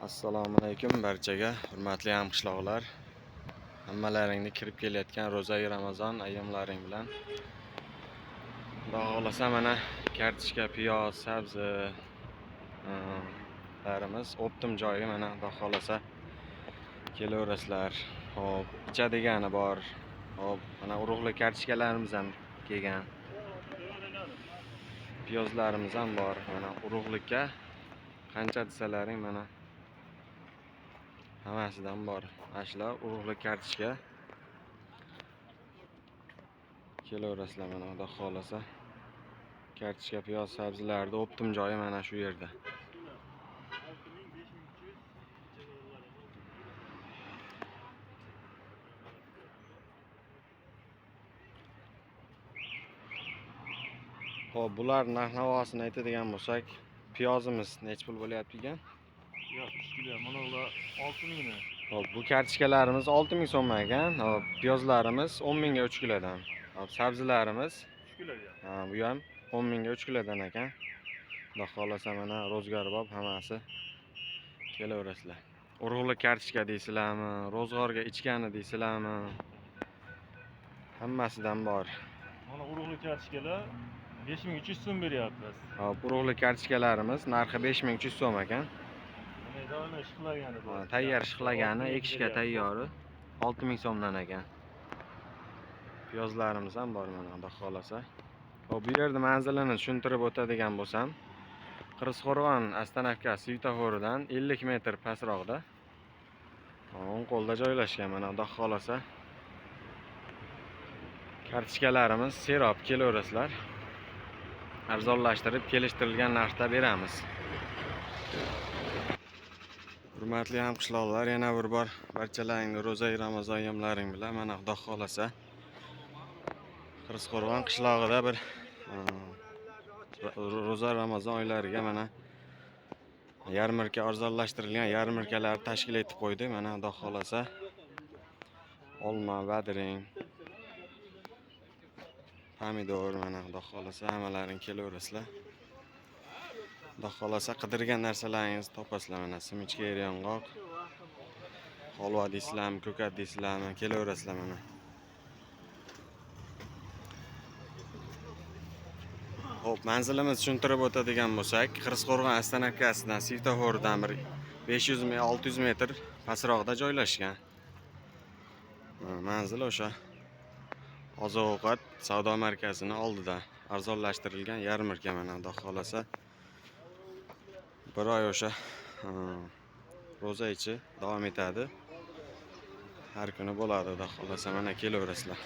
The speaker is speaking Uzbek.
Assalomu alaykum barchaga, hurmatli hamqishloqlar. Hammalaringni kirib kelayotgan ro'za-i Ramazon ayyomlaring bilan. Xudo xolasa mana kartoshka, piyoz, sabzi larimiz optim joyiga mana xudo xolasa kelaverasizlar. Hop, ichadigani bor. Hop, mana urug'li kartoshkalarimiz ham kelgan. Piyozlarimiz ham bor. Mana urug'likka qancha desalaring mana hammasidan bor. Ashla urug'li kartoshka kelaverasizlar mana xudo xolasa. Kartoshka, piyoz, sabzilarda optim joyi mana shu yerda. Xo'p, bular narx-navosini aytadigan bo'lsak, piyozimiz necha pul bo'lyapti ekan? Yo'q, 3 kilo. Mana ular 6 mingmi? Hop, bu kartoshkalarimiz 6 ming so'm ekan. Hop, piyozlarimiz 10 mingga 3 kilodan. Hop, sabzilarimiz 3 kiloga. bu ham 10 mingga 3 kilodan ekan. Xudo xolasa mana ro'zg'orbob hammasi kelaverasizlar. Urug'li kartoshka deysizlarmi, ro'zg'orga ichgani deysizlarmi? Hammasidan bor. Mana urug'li kartoshkalar 5300 so'm beryapmiz. Hop, urug'li kartoshkalarimiz narxi 5300 so'm ekan. Mana doim ishqilagani bor. Tayyor ishqilagani, ekishga tayyori 6000 so'mdan ekan. Piyozlarimiz ham bor mana xudo xolasa. Hop, bu yerda manzilini tushuntirib o'tadigan bo'lsam, Qirisqo'rg'on Astanovka svetoforidan 50 metr pastroqda o'ng qo'lda joylashgan mana xudo xolasa. Kartoshkalarimiz serob kelaverasizlar. Arzonlashtirib kelishtirilgan narxda beramiz. Hurmatli hamqishloqlar, yana bir bor barchalaringni ro'za-i Ramazon ayyomlaring bilan mana xudo xolasa Qirisqo'rg'on qishlog'ida bir ro'za Ramazon oylariga mana yarmarka arzonlashtirilgan yarmarkalar tashkil etib qo'ydik. Mana xudo xolasa olma, badring, pomidor mana xudo xolasa hammalaring kelaverasizlar. Xudo xolasa qidirgan narsalaringizni topasizlar. Mana simichka, yong'oq, holva deysizlarmi, ko'kat deysizlarmi, kelaverasizlar mana. Hop, manzilimizni tushuntirib o'tadigan bo'lsak, Qirisqo'rg'on Astanovkasidan svetofordan bir 500-600 metr pastroqda joylashgan. Manzil o'sha oziq-ovqat savdo markazining oldida arzonlashtirilgan yarmarka mana xudo xolasa. Bir oy o'sha ro'za ichi davom etadi. Har kuni bo'ladi xudo xolasa mana kelaverasizlar.